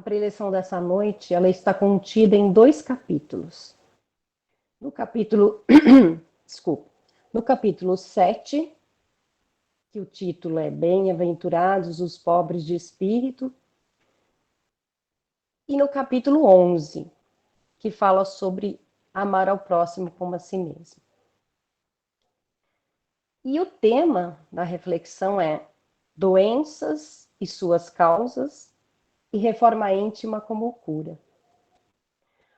A preleção dessa noite, ela está contida em 2 capítulos. No capítulo, desculpa, no capítulo 7, que o título é Bem-aventurados os pobres de espírito, e no capítulo 11, que fala sobre amar ao próximo como a si mesmo. E o tema da reflexão é doenças e suas causas e reforma íntima como cura.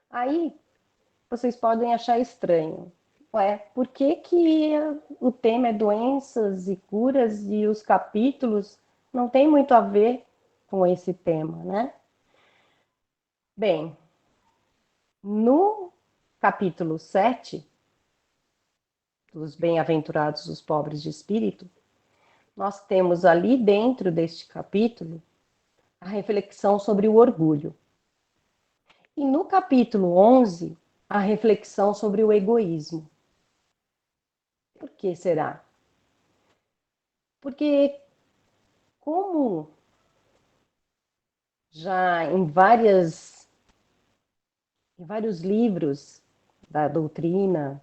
Aí vocês podem achar estranho. Ué, por que que o tema é doenças e curas e os capítulos não tem muito a ver com esse tema, né? Bem, no capítulo 7, dos bem-aventurados os pobres de espírito, nós temos ali dentro deste capítulo a reflexão sobre o orgulho. E no capítulo 11, a reflexão sobre o egoísmo. Por que será? Porque, como já em vários livros da doutrina,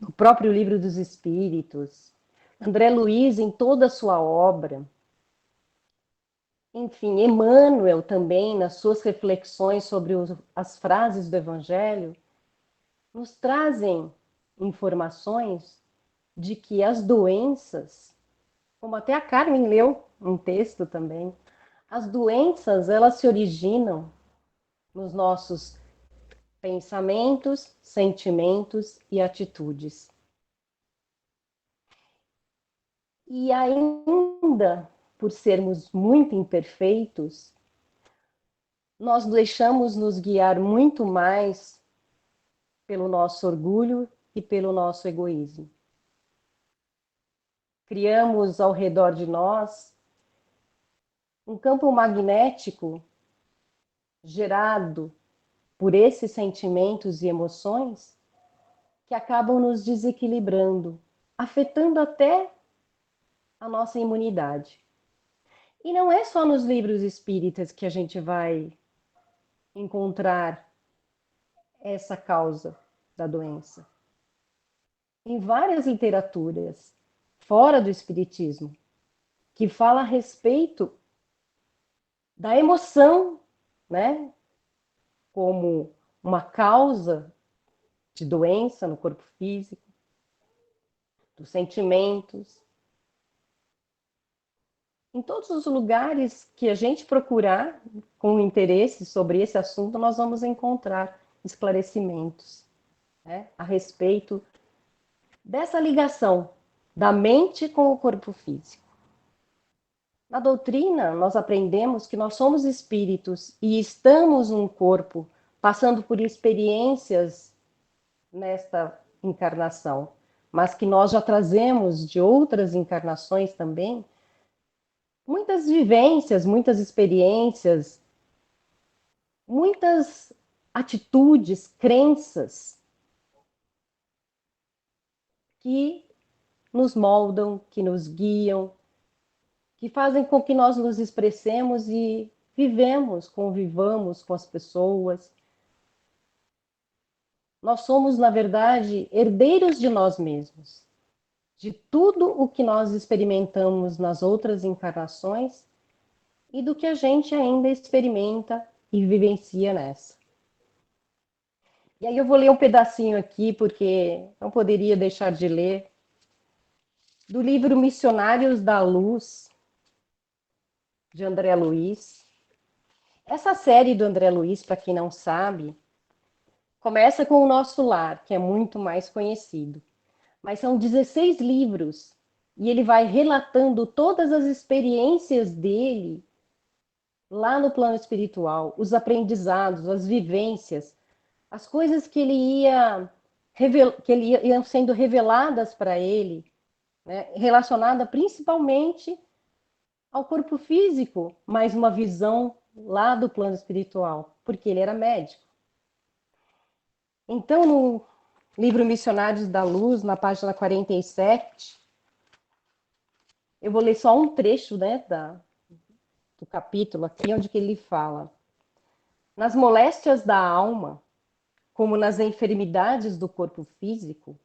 no próprio Livro dos Espíritos, André Luiz, em toda a sua obra, enfim, Emmanuel também, nas suas reflexões sobre as frases do Evangelho, nos trazem informações de que as doenças, como até a Carmen leu um texto também, as doenças, elas se originam nos nossos pensamentos, sentimentos e atitudes. E ainda, por sermos muito imperfeitos, nós deixamos nos guiar muito mais pelo nosso orgulho e pelo nosso egoísmo. Criamos ao redor de nós um campo magnético gerado por esses sentimentos e emoções que acabam nos desequilibrando, afetando até a nossa imunidade. E não é só nos livros espíritas que a gente vai encontrar essa causa da doença. Em várias literaturas fora do espiritismo, que fala a respeito da emoção, né, como uma causa de doença no corpo físico, dos sentimentos. Em todos os lugares que a gente procurar com interesse sobre esse assunto, nós vamos encontrar esclarecimentos, né, a respeito dessa ligação da mente com o corpo físico. Na doutrina, nós aprendemos que nós somos espíritos e estamos num corpo, passando por experiências nesta encarnação, mas que nós já trazemos de outras encarnações também muitas vivências, muitas experiências, muitas atitudes, crenças que nos moldam, que nos guiam, que fazem com que nós nos expressemos e vivemos, convivamos com as pessoas. Nós somos, na verdade, herdeiros de nós mesmos, de tudo o que nós experimentamos nas outras encarnações e do que a gente ainda experimenta e vivencia nessa. E aí eu vou ler um pedacinho aqui, porque não poderia deixar de ler, do livro Missionários da Luz, de André Luiz. Essa série do André Luiz, para quem não sabe, começa com O Nosso Lar, que é muito mais conhecido. Mas são 16 livros, e ele vai relatando todas as experiências dele lá no plano espiritual, os aprendizados, as vivências, as coisas que iam sendo reveladas para ele, né, relacionada principalmente ao corpo físico, mas uma visão lá do plano espiritual, porque ele era médico. Então, no livro Missionários da Luz, na página 47, eu vou ler só um trecho, né, do capítulo aqui, onde que ele fala: Nas moléstias da alma, como nas enfermidades do corpo físico,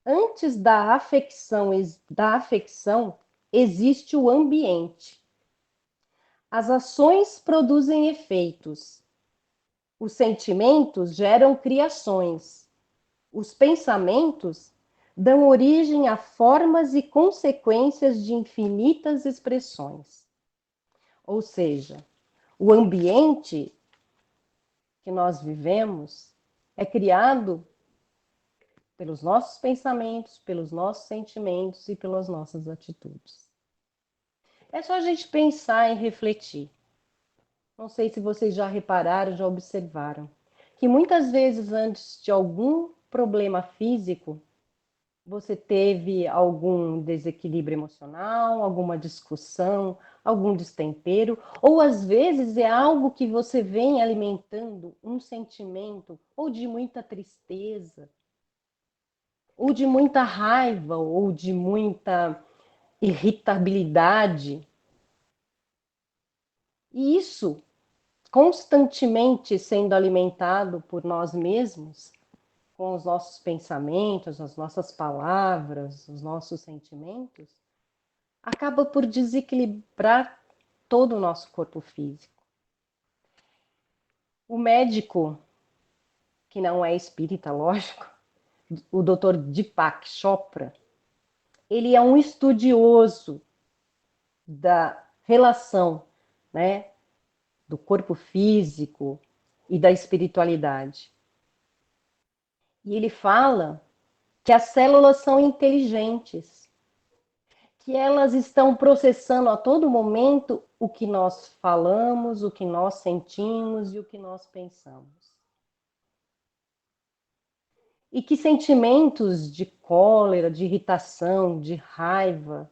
antes da afecção existe o ambiente. As ações produzem efeitos. Os sentimentos geram criações. Os pensamentos dão origem a formas e consequências de infinitas expressões. Ou seja, o ambiente que nós vivemos é criado pelos nossos pensamentos, pelos nossos sentimentos e pelas nossas atitudes. É só a gente pensar e refletir. Não sei se vocês já repararam, já observaram, que muitas vezes antes de algum problema físico, você teve algum desequilíbrio emocional, alguma discussão, algum destempero, ou às vezes é algo que você vem alimentando um sentimento ou de muita tristeza, ou de muita raiva, ou de muita irritabilidade. E isso constantemente sendo alimentado por nós mesmos, com os nossos pensamentos, as nossas palavras, os nossos sentimentos, acaba por desequilibrar todo o nosso corpo físico. O médico, que não é espírita, lógico, o Dr. Deepak Chopra, ele é um estudioso da relação, né, do corpo físico e da espiritualidade. E ele fala que as células são inteligentes, que elas estão processando a todo momento o que nós falamos, o que nós sentimos e o que nós pensamos. E que sentimentos de cólera, de irritação, de raiva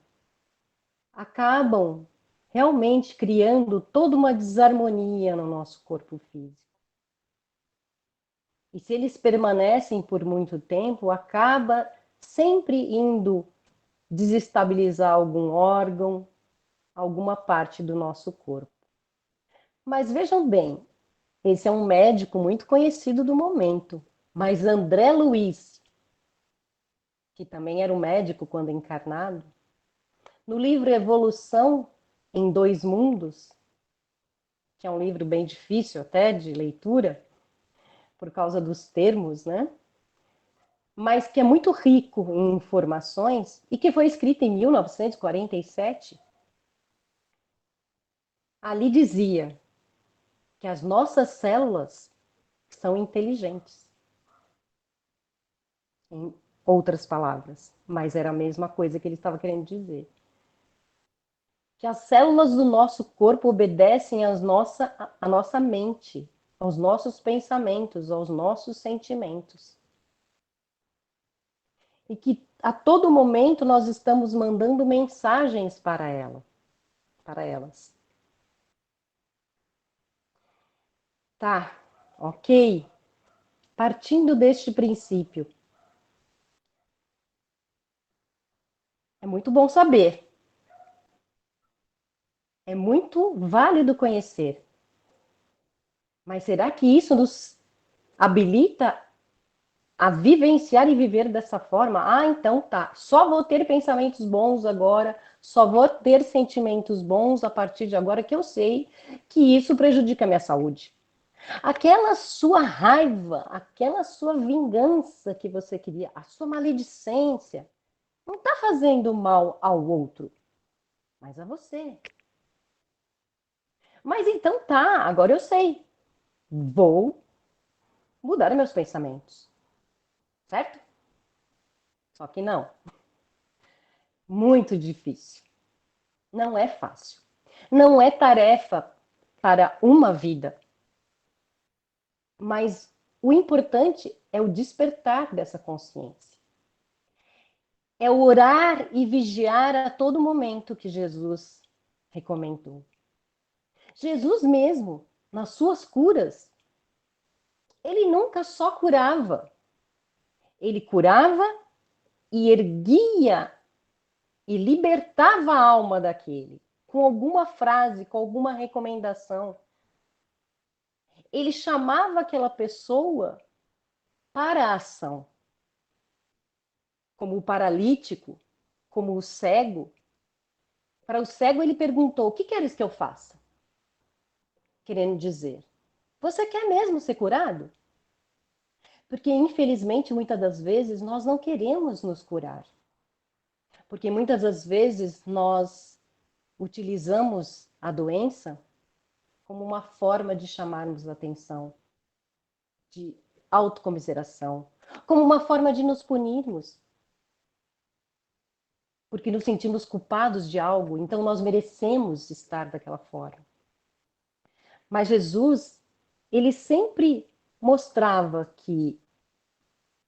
acabam realmente criando toda uma desarmonia no nosso corpo físico. E se eles permanecem por muito tempo, acaba sempre indo desestabilizar algum órgão, alguma parte do nosso corpo. Mas vejam bem, esse é um médico muito conhecido do momento, mas André Luiz, que também era um médico quando encarnado, no livro Evolução em Dois Mundos, que é um livro bem difícil até de leitura, por causa dos termos, né? Mas que é muito rico em informações e que foi escrito em 1947, ali dizia que as nossas células são inteligentes. Em outras palavras, mas era a mesma coisa que ele estava querendo dizer. Que as células do nosso corpo obedecem à nossa mente, aos nossos pensamentos, aos nossos sentimentos. E que a todo momento nós estamos mandando mensagens para elas. Tá, ok. Partindo deste princípio, é muito bom saber. É muito válido conhecer. Mas será que isso nos habilita a vivenciar e viver dessa forma? Ah, então tá. Só vou ter pensamentos bons agora, só vou ter sentimentos bons a partir de agora, que eu sei que isso prejudica a minha saúde. Aquela sua raiva, aquela sua vingança que você queria, a sua maledicência, não está fazendo mal ao outro, mas a você. Mas então tá, agora eu sei. Vou mudar meus pensamentos, certo? Só que não. Muito difícil. Não é fácil. Não é tarefa para uma vida. Mas o importante é o despertar dessa consciência. É o orar e vigiar a todo momento que Jesus recomendou. Jesus mesmo, nas suas curas, ele nunca só curava. Ele curava e erguia e libertava a alma daquele, com alguma frase, com alguma recomendação. ele chamava aquela pessoa para a ação. Como o paralítico, como o cego. Para o cego, ele perguntou: o que queres que eu faça? Querendo dizer, você quer mesmo ser curado? Porque, infelizmente, muitas das vezes, nós não queremos nos curar. Porque muitas das vezes nós utilizamos a doença como uma forma de chamarmos a atenção, de autocomiseração, como uma forma de nos punirmos. Porque nos sentimos culpados de algo, então nós merecemos estar daquela forma. Mas Jesus, ele sempre mostrava que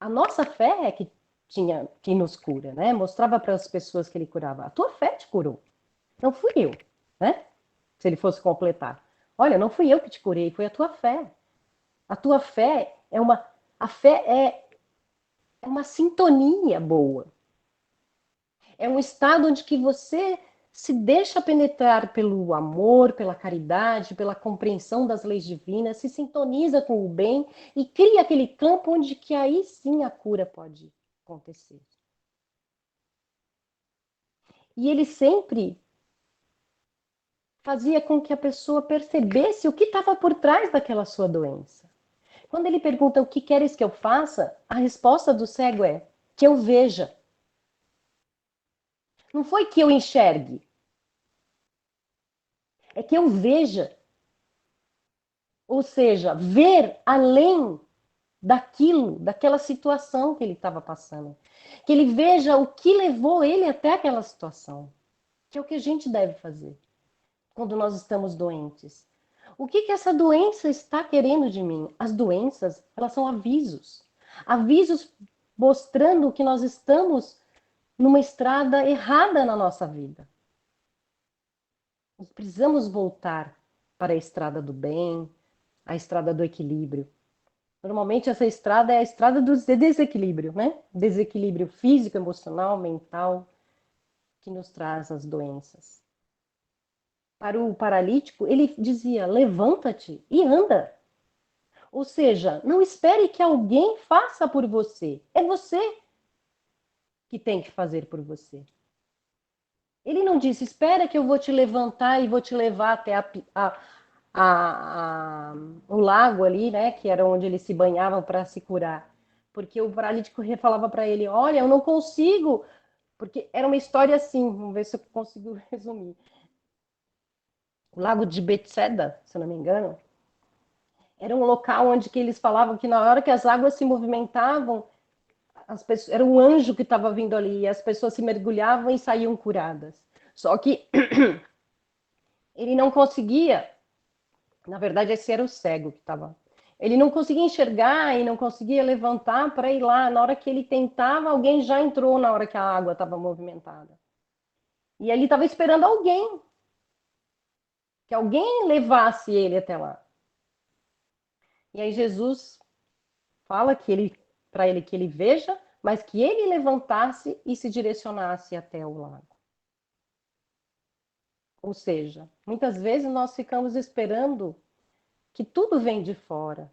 a nossa fé é que nos cura, né? Mostrava para as pessoas que ele curava. A tua fé te curou. Não fui eu, né? Se ele fosse completar. Olha, não fui eu que te curei, foi a tua fé. A tua fé é uma a fé é uma sintonia boa. É um estado onde que você se deixa penetrar pelo amor, pela caridade, pela compreensão das leis divinas, se sintoniza com o bem e cria aquele campo onde que aí sim a cura pode acontecer. E ele sempre fazia com que a pessoa percebesse o que estava por trás daquela sua doença. Quando ele pergunta o que queres que eu faça, a resposta do cego é que eu veja. Não foi que eu enxergue, é que eu veja. Ou seja, ver além daquilo, daquela situação que ele estava passando. Que ele veja o que levou ele até aquela situação. Que é o que a gente deve fazer quando nós estamos doentes. O que essa doença está querendo de mim? As doenças, elas são avisos. Avisos mostrando que nós estamos numa estrada errada na nossa vida. Nós precisamos voltar para a estrada do bem, a estrada do equilíbrio. Normalmente essa estrada é a estrada do desequilíbrio, né? Desequilíbrio físico, emocional, mental, que nos traz as doenças. Para o paralítico, ele dizia: levanta-te e anda. Ou seja, não espere que alguém faça por você. É você que tem que fazer por você. Ele não disse: espera que eu vou te levantar e vou te levar até o lago ali, né? Que era onde eles se banhavam para se curar. Porque o paralítico falava para ele: olha, eu não consigo. Porque era uma história assim, vamos ver se eu consigo resumir. O lago de Betseda, se eu não me engano, era um local onde que eles falavam que na hora que as águas se movimentavam, as pessoas, era um anjo que estava vindo ali, e as pessoas se mergulhavam e saíam curadas. Só que ele não conseguia, na verdade esse era o cego que estava. Ele não conseguia enxergar e não conseguia levantar para ir lá. Na hora que ele tentava, alguém já entrou na hora que a água estava movimentada. E ele estava esperando alguém, que alguém levasse ele até lá. E aí Jesus fala que ele, para ele que ele veja, mas que ele levantasse e se direcionasse até o lago. Ou seja, muitas vezes nós ficamos esperando que tudo vem de fora,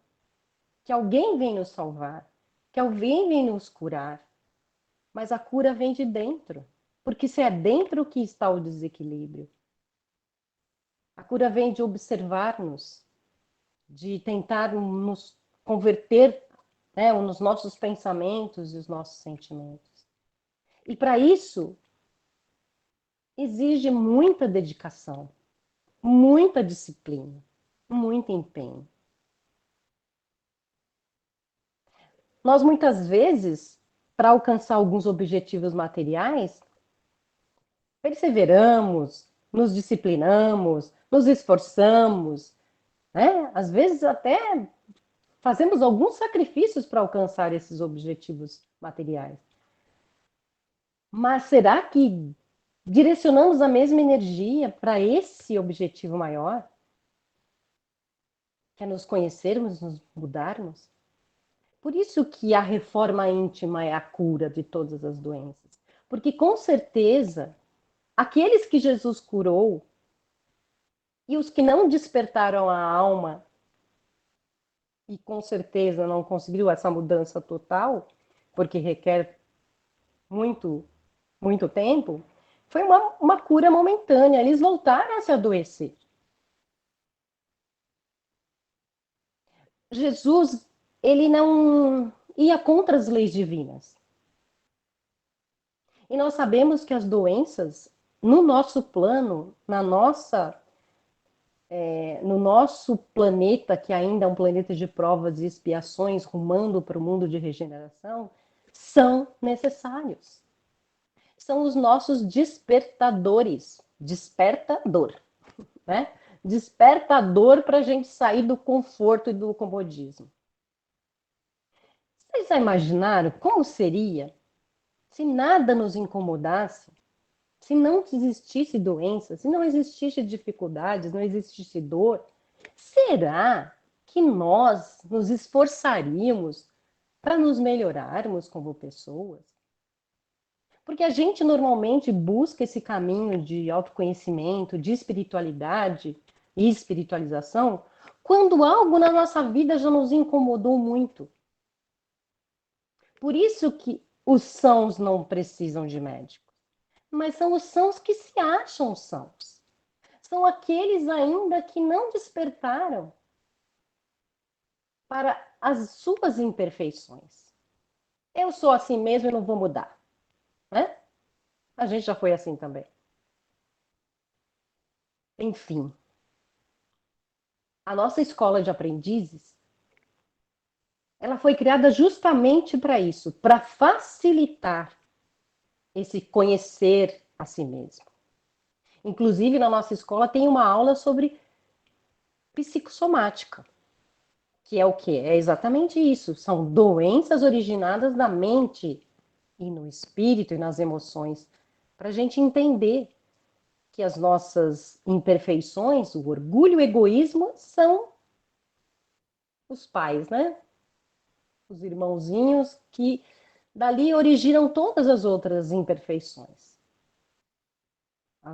que alguém vem nos salvar, que alguém vem nos curar, mas a cura vem de dentro, porque se é dentro que está o desequilíbrio. A cura vem de observar-nos, de tentar nos converter, né, nos nossos pensamentos e os nossos sentimentos. E para isso, exige muita dedicação, muita disciplina, muito empenho. Nós, muitas vezes, para alcançar alguns objetivos materiais, perseveramos, nos disciplinamos, nos esforçamos, né? Às vezes até fazemos alguns sacrifícios para alcançar esses objetivos materiais. Mas será que direcionamos a mesma energia para esse objetivo maior? Que é nos conhecermos, nos mudarmos? Por isso que a reforma íntima é a cura de todas as doenças. Porque com certeza, aqueles que Jesus curou e os que não despertaram a alma e com certeza não conseguiu essa mudança total, porque requer muito, muito tempo, foi uma cura momentânea. Eles voltaram a se adoecer. Jesus, ele não ia contra as leis divinas. E nós sabemos que as doenças, no nosso plano, no nosso planeta, que ainda é um planeta de provas e expiações, rumando para o mundo de regeneração, são necessários. São os nossos despertadores. Despertador, né? Despertador para a gente sair do conforto e do comodismo. Vocês já imaginaram como seria se nada nos incomodasse? Se não existisse doença, se não existisse dificuldades, não existisse dor, será que nós nos esforçaríamos para nos melhorarmos como pessoas? Porque a gente normalmente busca esse caminho de autoconhecimento, de espiritualidade e espiritualização, quando algo na nossa vida já nos incomodou muito. Por isso que os sãos não precisam de médico, mas são os sãos que se acham sãos. São aqueles ainda que não despertaram para as suas imperfeições. Eu sou assim mesmo e não vou mudar, né? A gente já foi assim também. Enfim, a nossa escola de aprendizes, ela foi criada justamente para isso, para facilitar esse conhecer a si mesmo. Inclusive, na nossa escola tem uma aula sobre psicossomática, que é o quê? É exatamente isso. São doenças originadas da mente e no espírito e nas emoções, para a gente entender que as nossas imperfeições, o orgulho e o egoísmo são os pais, né? Os irmãozinhos que dali originam todas as outras imperfeições. A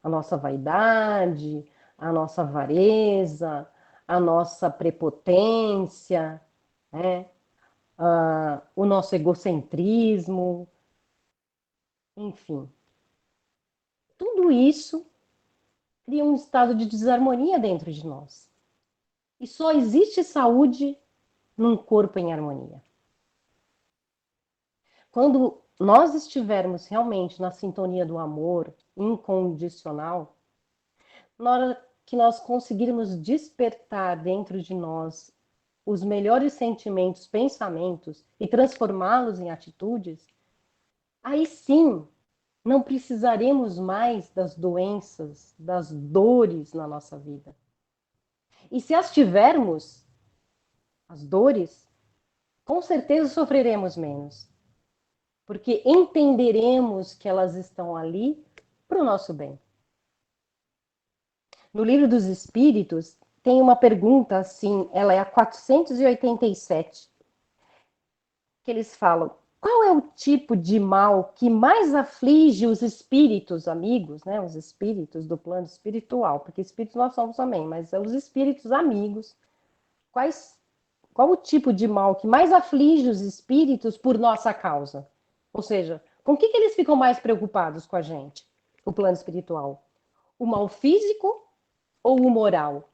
nossa vaidade, a nossa avareza, a nossa prepotência, né? O nosso egocentrismo, enfim. Tudo isso cria um estado de desarmonia dentro de nós. E só existe saúde num corpo em harmonia. Quando nós estivermos realmente na sintonia do amor incondicional, na hora que nós conseguirmos despertar dentro de nós os melhores sentimentos, pensamentos e transformá-los em atitudes, aí sim não precisaremos mais das doenças, das dores na nossa vida. E se as tivermos, as dores, com certeza sofreremos menos, porque entenderemos que elas estão ali para o nosso bem. No Livro dos Espíritos, tem uma pergunta assim, ela é a 487, que eles falam: qual é o tipo de mal que mais aflige os espíritos amigos, né? Os espíritos do plano espiritual, porque espíritos nós somos também, mas os espíritos amigos, qual o tipo de mal que mais aflige os espíritos por nossa causa? Ou seja, com o que eles ficam mais preocupados com a gente, o plano espiritual? O mal físico ou o moral?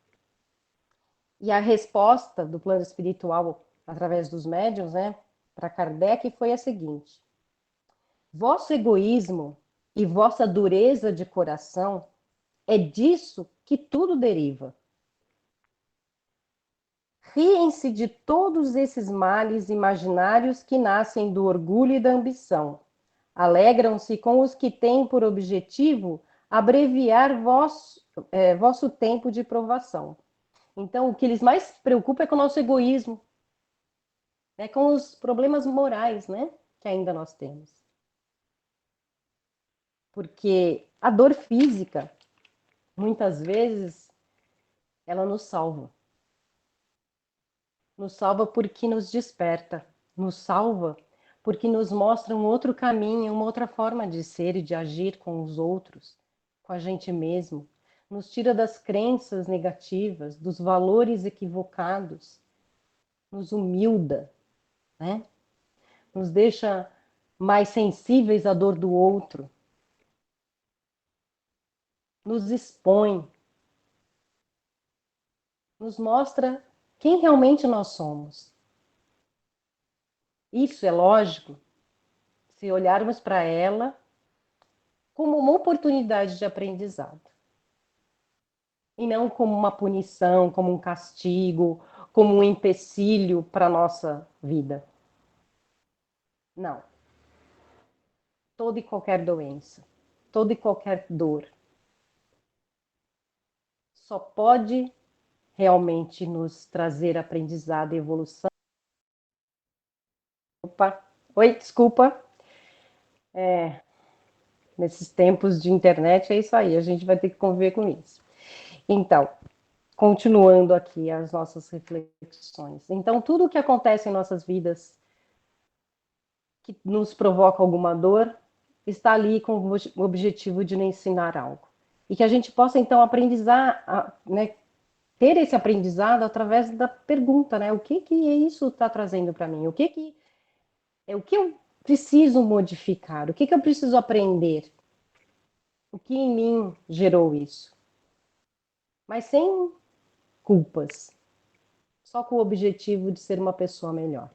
E a resposta do plano espiritual, através dos médiuns, né, para Kardec, foi a seguinte: vosso egoísmo e vossa dureza de coração é disso que tudo deriva. Riem-se de todos esses males imaginários que nascem do orgulho e da ambição. Alegram-se com os que têm por objetivo abreviar vosso tempo de provação. Então, o que eles mais se preocupam é com o nosso egoísmo, né, com os problemas morais, né, que ainda nós temos. Porque a dor física, muitas vezes, ela nos salva. Nos salva porque nos desperta, nos salva porque nos mostra um outro caminho, uma outra forma de ser e de agir com os outros, com a gente mesmo. nos tira das crenças negativas, dos valores equivocados, nos humilda, né? Nos deixa mais sensíveis à dor do outro, nos expõe, nos mostra quem realmente nós somos. Isso é lógico se olharmos para ela como uma oportunidade de aprendizado e não como uma punição, como um castigo, como um empecilho para a nossa vida. Não. Toda e qualquer doença, toda e qualquer dor só pode realmente nos trazer aprendizado e evolução. Opa, oi, desculpa. Nesses tempos de internet é isso aí, a gente vai ter que conviver com isso. Então, continuando aqui as nossas reflexões. Então, tudo o que acontece em nossas vidas que nos provoca alguma dor está ali com o objetivo de nos ensinar algo. E que a gente possa, então, aprendizar, né, ter esse aprendizado através da pergunta, né? O que que isso está trazendo para mim? O que eu preciso modificar? O que que eu preciso aprender? O que em mim gerou isso? Mas sem culpas, só com o objetivo de ser uma pessoa melhor.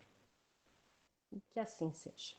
Que assim seja.